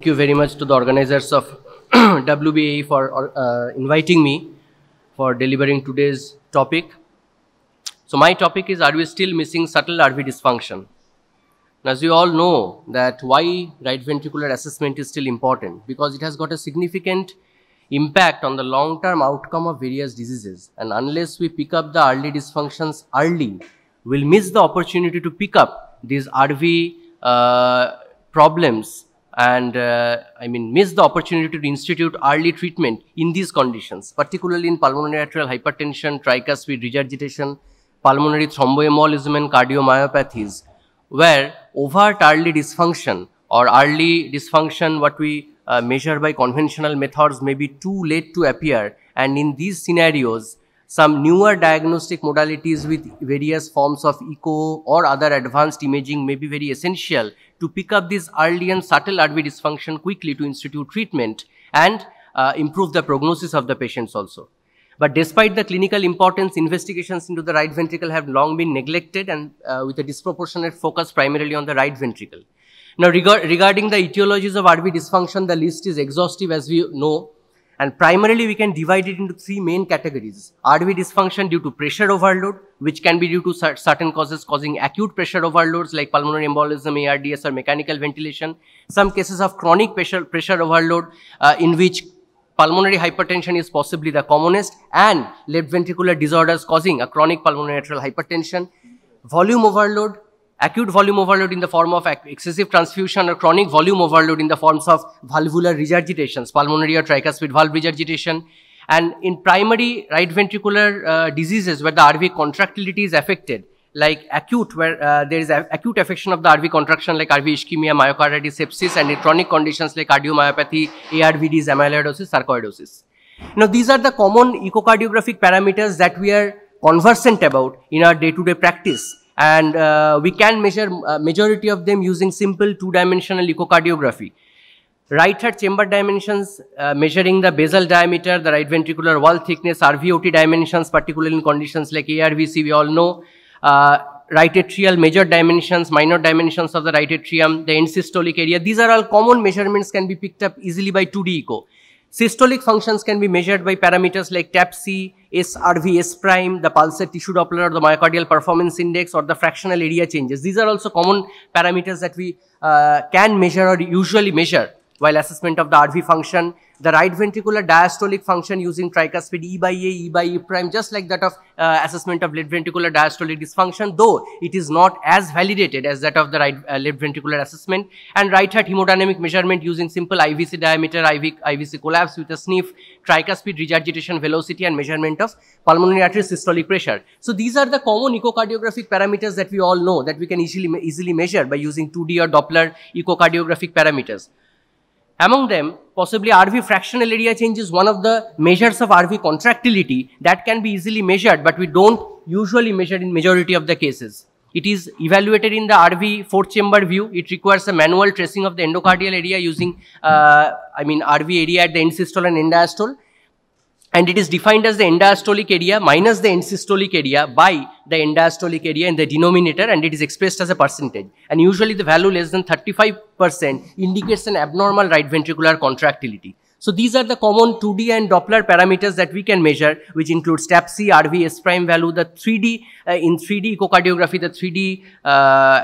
Thank you very much to the organizers of WBAE for inviting me for delivering today's topic. So my topic is, are we still missing subtle RV dysfunction? Now, as you all know that why right ventricular assessment is still important, because it has got a significant impact on the long-term outcome of various diseases, and unless we pick up the early dysfunctions early, we'll miss the opportunity to pick up these RV problems and miss the opportunity to institute early treatment in these conditions, particularly in pulmonary arterial hypertension, tricuspid regurgitation, pulmonary thromboembolism and cardiomyopathies, where overt early dysfunction or early dysfunction what we measure by conventional methods may be too late to appear, and in these scenarios some newer diagnostic modalities with various forms of echo or other advanced imaging may be very essential to pick up this early and subtle RV dysfunction quickly to institute treatment and improve the prognosis of the patients also. But despite the clinical importance, investigations into the right ventricle have long been neglected, and with a disproportionate focus primarily on the right ventricle. Now, regarding the etiologies of RV dysfunction, the list is exhaustive, as we know, and primarily we can divide it into three main categories. RV dysfunction due to pressure overload, which can be due to certain causes causing acute pressure overloads like pulmonary embolism, ARDS or mechanical ventilation. Some cases of chronic pressure overload in which pulmonary hypertension is possibly the commonest, and left ventricular disorders causing a chronic pulmonary arterial hypertension. Volume overload, acute volume overload in the form of excessive transfusion, or chronic volume overload in the forms of valvular regurgitations, pulmonary or tricuspid valve regurgitation. And in primary right ventricular diseases where the RV contractility is affected, like acute, where there is acute affection of the RV contraction like RV ischemia, myocarditis, sepsis, and in chronic conditions like cardiomyopathy, ARVDs, amyloidosis, sarcoidosis. Now, these are the common echocardiographic parameters that we are conversant about in our day-to-day practice, and we can measure majority of them using simple two-dimensional echocardiography. Right heart chamber dimensions, measuring the basal diameter, the right ventricular wall thickness, RVOT dimensions, particularly in conditions like ARVC, we all know. Right atrial major dimensions, minor dimensions of the right atrium, the end systolic area. These are all common measurements, can be picked up easily by 2D echo. Systolic functions can be measured by parameters like TAP-C, SRV, S prime, the pulsar tissue Doppler, or the myocardial performance index, or the fractional area changes. These are also common parameters that we can measure or usually measure while assessment of the RV function. The right ventricular diastolic function using tricuspid E by A, E by E prime, just like that of assessment of left ventricular diastolic dysfunction, though it is not as validated as that of the right left ventricular assessment. And right heart hemodynamic measurement using simple IVC diameter, IVC collapse with a sniff, tricuspid regurgitation velocity, and measurement of pulmonary artery systolic pressure. So these are the common echocardiographic parameters that we all know that we can easily measure by using 2D or Doppler echocardiographic parameters. Among them, possibly RV fractional area change is one of the measures of RV contractility that can be easily measured, but we don't usually measure in majority of the cases. It is evaluated in the RV fourth chamber view. It requires a manual tracing of the endocardial area using RV area at the end systole and end diastole. And it is defined as the end diastolic area minus the end systolic area by the end diastolic area in the denominator, and it is expressed as a percentage. And usually the value less than 35% indicates an abnormal right ventricular contractility. So these are the common 2D and Doppler parameters that we can measure, which includes TAP-C, RV, S prime value, the 3D, in 3D echocardiography, the 3D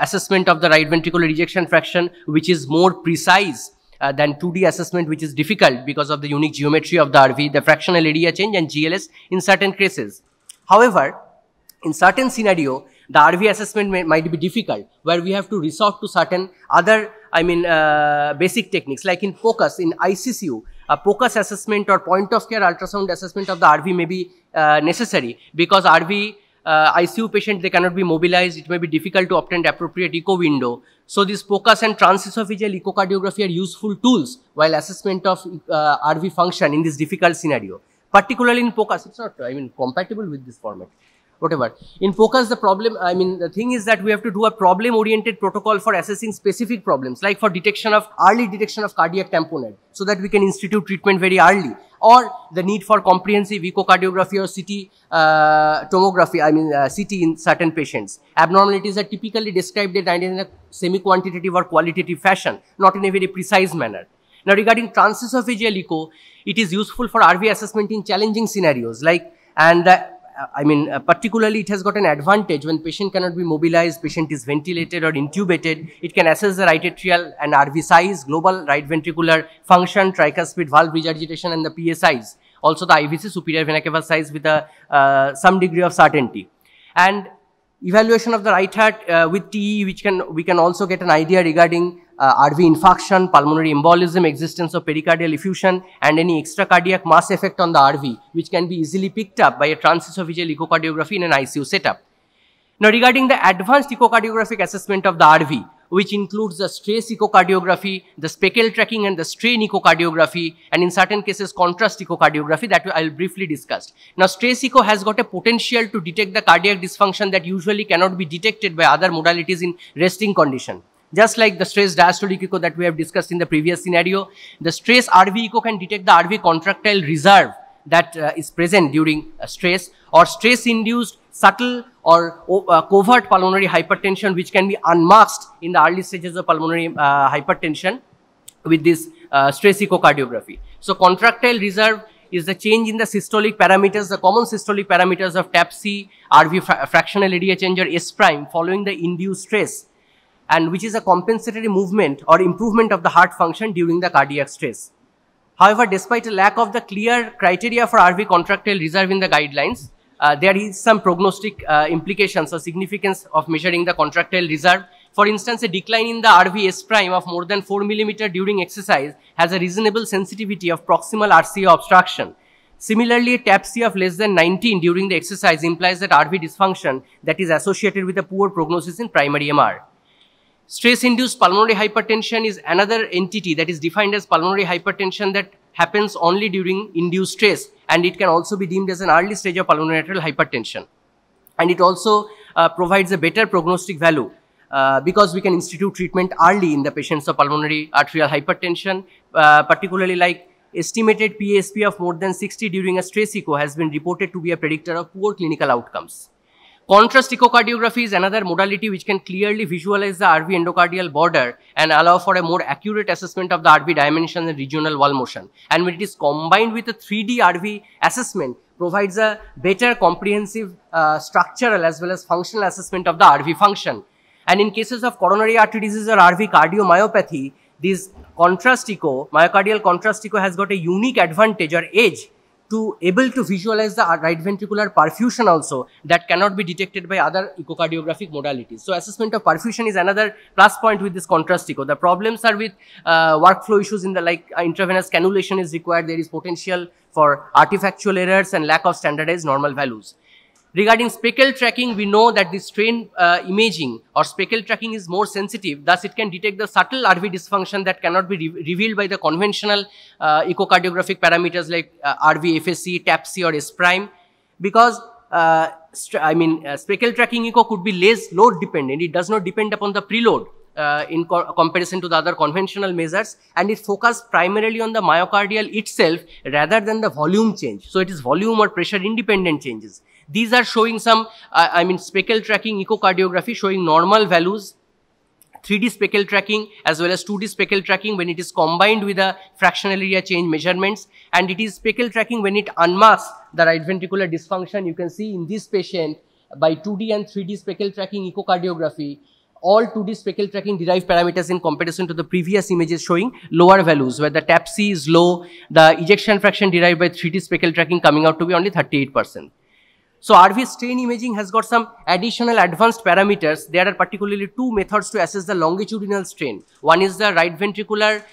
assessment of the right ventricular ejection fraction, which is more precise than 2D assessment, which is difficult because of the unique geometry of the RV, the fractional area change, and GLS in certain cases. However, in certain scenario, the RV assessment might be difficult, where we have to resort to certain other, basic techniques, like in POCUS, in ICCU, a POCUS assessment or point of care ultrasound assessment of the RV may be necessary, because RV ICU patient, they cannot be mobilized. It may be difficult to obtain appropriate echo window. So this POCUS and transesophageal echocardiography are useful tools while assessment of RV function in this difficult scenario. Particularly in POCUS, it's not compatible with this format. Whatever. In POCUS, the problem, the thing is that we have to do a problem-oriented protocol for assessing specific problems, like for early detection of cardiac tamponade, so that we can institute treatment very early, or the need for comprehensive echocardiography or CT tomography, CT in certain patients. Abnormalities are typically described in a semi-quantitative or qualitative fashion, not in a very precise manner. Now, regarding transesophageal echo, it is useful for RV assessment in challenging scenarios particularly it has got an advantage when patient cannot be mobilized, patient is ventilated or intubated. It can assess the right atrial and RV size, global right ventricular function, tricuspid valve regurgitation and the PA size. Also the IVC, superior vena cava size, with some degree of certainty. And evaluation of the right heart with TE, we can also get an idea regarding RV infarction, pulmonary embolism, existence of pericardial effusion, and any extracardiac mass effect on the RV, which can be easily picked up by a transesophageal echocardiography in an ICU setup. Now, regarding the advanced echocardiographic assessment of the RV, which includes the stress echocardiography, the speckle tracking and the strain echocardiography, and in certain cases contrast echocardiography, that I will briefly discuss. Now, stress echo has got a potential to detect the cardiac dysfunction that usually cannot be detected by other modalities in resting condition. Just like the stress diastolic echo that we have discussed in the previous scenario, the stress RV echo can detect the RV contractile reserve that is present during stress, or stress-induced subtle or covert pulmonary hypertension, which can be unmasked in the early stages of pulmonary hypertension with this stress echocardiography. So, contractile reserve is the change in the systolic parameters, the common systolic parameters of TAPC, RV fractional area change, or S prime following the induced stress, and which is a compensatory movement or improvement of the heart function during the cardiac stress. However, despite a lack of the clear criteria for RV contractile reserve in the guidelines, there is some prognostic implications or significance of measuring the contractile reserve. For instance, a decline in the RV S prime of more than 4 mm during exercise has a reasonable sensitivity of proximal RCA obstruction. Similarly, a TAPC of less than 19 during the exercise implies that RV dysfunction that is associated with a poor prognosis in primary MR. Stress-induced pulmonary hypertension is another entity that is defined as pulmonary hypertension that happens only during induced stress, and it can also be deemed as an early stage of pulmonary arterial hypertension. And it also provides a better prognostic value because we can institute treatment early in the patients of pulmonary arterial hypertension, particularly like estimated PASP of more than 60 during a stress echo has been reported to be a predictor of poor clinical outcomes. Contrast echocardiography is another modality which can clearly visualize the RV endocardial border and allow for a more accurate assessment of the RV dimension and regional wall motion. And when it is combined with a 3D RV assessment, provides a better comprehensive structural as well as functional assessment of the RV function. And in cases of coronary artery disease or RV cardiomyopathy, this contrast echo, myocardial contrast echo, has got a unique advantage or edge to able to visualize the right ventricular perfusion also that cannot be detected by other echocardiographic modalities. So, assessment of perfusion is another plus point with this contrast echo. The problems are with workflow issues in the intravenous cannulation is required. There is potential for artifactual errors and lack of standardized normal values. Regarding speckle tracking, we know that the strain imaging or speckle tracking is more sensitive. Thus, it can detect the subtle RV dysfunction that cannot be revealed by the conventional echocardiographic parameters like RV FSC, TAPC or S prime, because speckle tracking echo could be less load dependent. It does not depend upon the preload in comparison to the other conventional measures, and it focuses primarily on the myocardial itself rather than the volume change. So, it is volume or pressure independent changes. These are showing some, speckle tracking echocardiography showing normal values, 3D speckle tracking as well as 2D speckle tracking when it is combined with the fractional area change measurements, and it is speckle tracking when it unmasks the right ventricular dysfunction. You can see in this patient by 2D and 3D speckle tracking echocardiography, all 2D speckle tracking derived parameters in comparison to the previous images showing lower values, where the TAPC is low, the ejection fraction derived by 3D speckle tracking coming out to be only 38%. So, RV strain imaging has got some additional advanced parameters. There are particularly two methods to assess the longitudinal strain. One is the right ventricular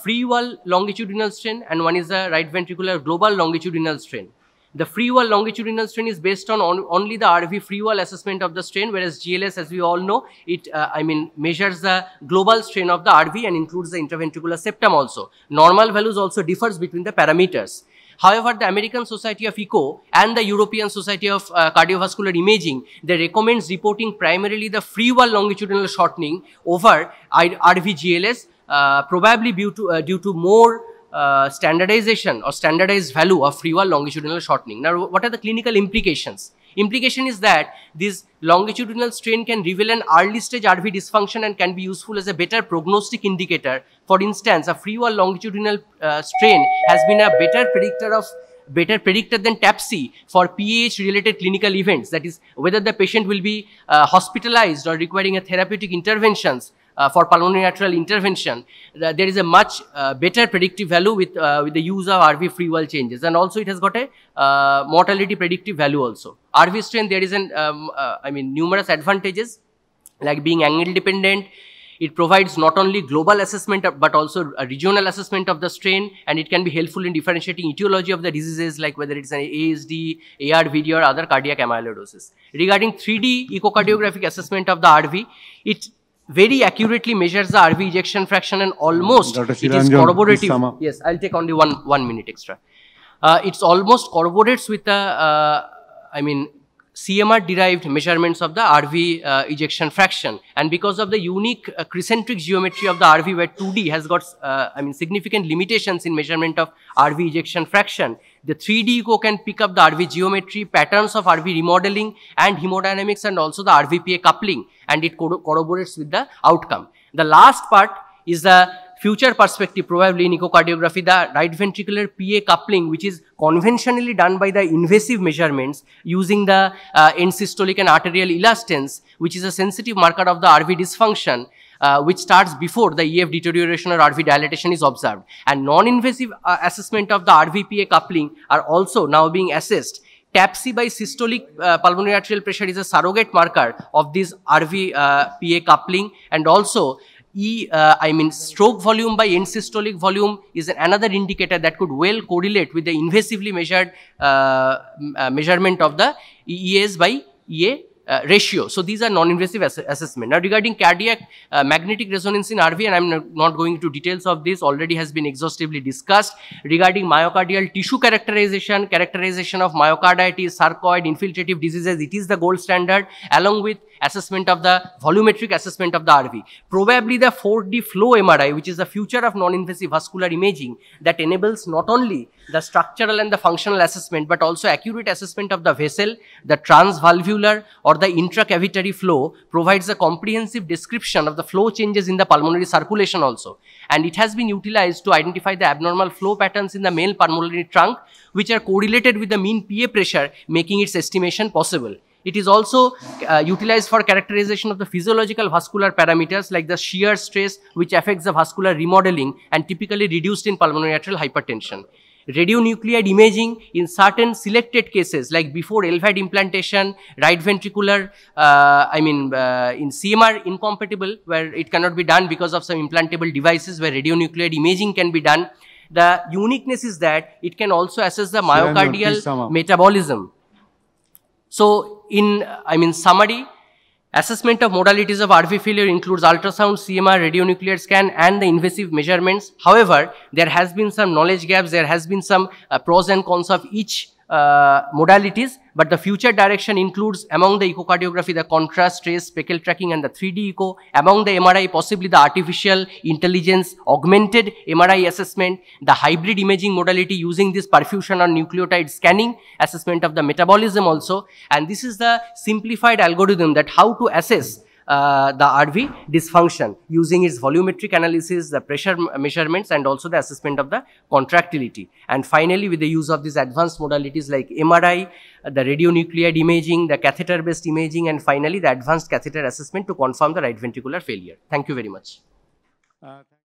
free wall longitudinal strain, and one is the right ventricular global longitudinal strain. The free wall longitudinal strain is based on only the RV free wall assessment of the strain, whereas GLS, as we all know, it measures the global strain of the RV and includes the intraventricular septum also. Normal values also differs between the parameters. However, the American Society of Echo and the European Society of Cardiovascular Imaging, they recommends reporting primarily the free wall longitudinal shortening over RV-GLS, probably due to more standardization or standardized value of free wall longitudinal shortening. Now, what are the clinical implications? Implication is that this longitudinal strain can reveal an early stage RV dysfunction and can be useful as a better prognostic indicator. For instance, a free wall longitudinal strain has been a better predictor than TAPSE for PAH related clinical events, that is whether the patient will be hospitalized or requiring a therapeutic interventions for pulmonary arterial intervention. There is a much better predictive value with the use of RV free wall changes, and also it has got a mortality predictive value also. RV strain, there is numerous advantages like being angle dependent. It provides not only global assessment but also a regional assessment of the strain, and it can be helpful in differentiating etiology of the diseases like whether it's an ASD, ARVD or other cardiac amyloidosis. Regarding 3D echocardiographic assessment of the RV, it very accurately measures the RV ejection fraction and almost it is corroborative. Yes, I'll take only one minute extra. It's almost corroborates with the CMR derived measurements of the RV ejection fraction, and because of the unique crescentric geometry of the RV where 2D has got significant limitations in measurement of RV ejection fraction, the 3D echo can pick up the RV geometry, patterns of RV remodeling and hemodynamics, and also the RVPA coupling, and it corroborates with the outcome. The last part is the future perspective, probably in echocardiography, the right ventricular PA coupling, which is conventionally done by the invasive measurements using the end systolic and arterial elastance, which is a sensitive marker of the RV dysfunction, which starts before the EF deterioration or RV dilatation is observed. And non-invasive assessment of the RVPA coupling are also now being assessed. TAPSE by systolic pulmonary arterial pressure is a surrogate marker of this RV PA coupling, and also stroke volume by end systolic volume is another indicator that could well correlate with the invasively measured measurement of the EES by EA ratio. So these are non-invasive assessment. Now regarding cardiac magnetic resonance in RV, and I'm not going into details of this, already has been exhaustively discussed. Regarding myocardial tissue characterization of myocarditis, sarcoid, infiltrative diseases, it is the gold standard, along with assessment of the volumetric assessment of the RV. Probably the 4D flow MRI, which is the future of non-invasive vascular imaging, that enables not only the structural and the functional assessment but also accurate assessment of the vessel, the transvalvular or the intracavitary flow, provides a comprehensive description of the flow changes in the pulmonary circulation also. And it has been utilized to identify the abnormal flow patterns in the male pulmonary trunk, which are correlated with the mean PA pressure, making its estimation possible. It is also utilized for characterization of the physiological vascular parameters like the shear stress, which affects the vascular remodeling and typically reduced in pulmonary arterial hypertension. Radionuclide imaging in certain selected cases like before LVAD implantation, right ventricular, in CMR incompatible, where it cannot be done because of some implantable devices where radionuclide imaging can be done. The uniqueness is that it can also assess the myocardial metabolism. So in summary, assessment of modalities of RV failure includes ultrasound, CMR, radionuclide scan and the invasive measurements. However, there has been some knowledge gaps, there has been some pros and cons of each modalities, but the future direction includes among the echocardiography the contrast, trace, speckle tracking and the 3D echo, among the MRI possibly the artificial intelligence augmented MRI assessment, the hybrid imaging modality using this perfusion or nucleotide scanning, assessment of the metabolism also, and this is the simplified algorithm that how to assess the RV dysfunction using its volumetric analysis, the pressure measurements and also the assessment of the contractility. And finally, with the use of these advanced modalities like MRI, the radionuclide imaging, the catheter based imaging and finally the advanced catheter assessment to confirm the right ventricular failure. Thank you very much.